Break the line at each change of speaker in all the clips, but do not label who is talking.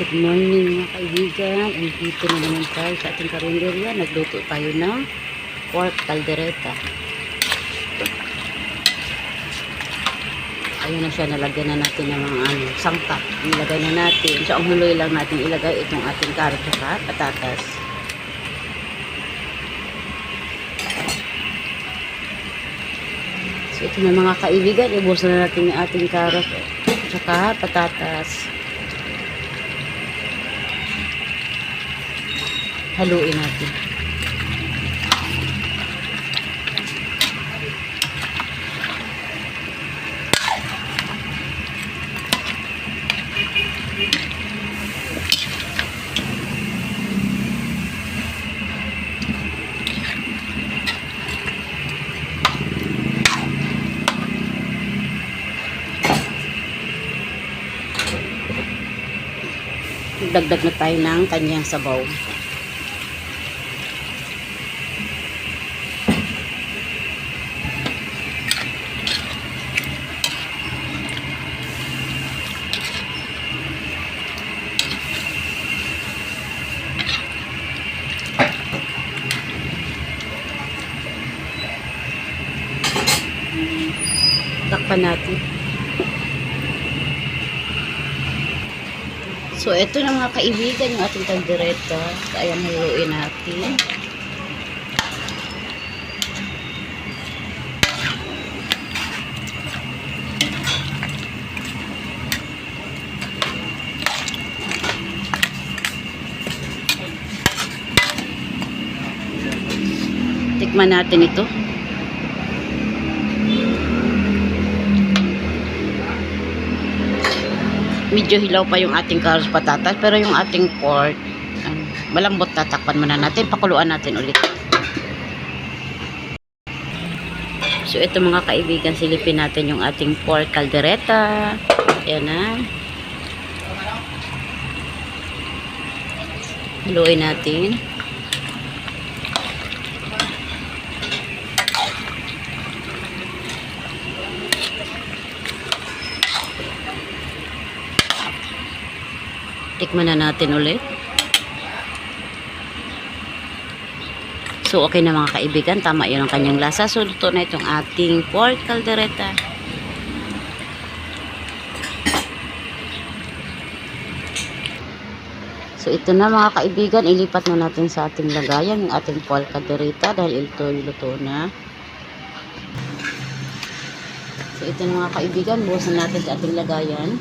Good morning mga kaibigan. Andito na naman tayo sa ating karinderya. Nagluto tayo ng pork caldereta. Ayun na siya. Nalagyan na natin ng mga sangkap. Nilagay na natin. So ang huloy lang natin ilagay itong ating carrot at patatas. So ito na mga kaibigan. Ibusan na natin yung ating carrot at patatas. Haluin natin. Dagdag na tayo ng kanyang sabaw. Takpan natin. So, ito na mga kaibigan yung ating caldereta. Ayan, haluin natin. Tikman natin ito. Medyo hilaw pa yung ating carrots patatas, pero yung ating pork malambot. Tatakpan muna natin, pakuluan natin ulit. So ito mga kaibigan, silipin natin yung ating pork caldereta. Ayan na. Haluin natin. Tikman na natin ulit. So, okay na mga kaibigan. Tama yun ang kanyang lasa. So, luto na itong ating pork caldereta. So, ito na mga kaibigan. Ilipat na natin sa ating lagayan yung ating pork caldereta dahil ito luto na. So, ito na mga kaibigan. Buhusan natin sa ating lagayan.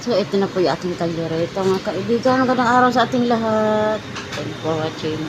So, ito na po yung ating caldereta mga kaibigan. Magandang araw sa ating lahat. Thank you for watching.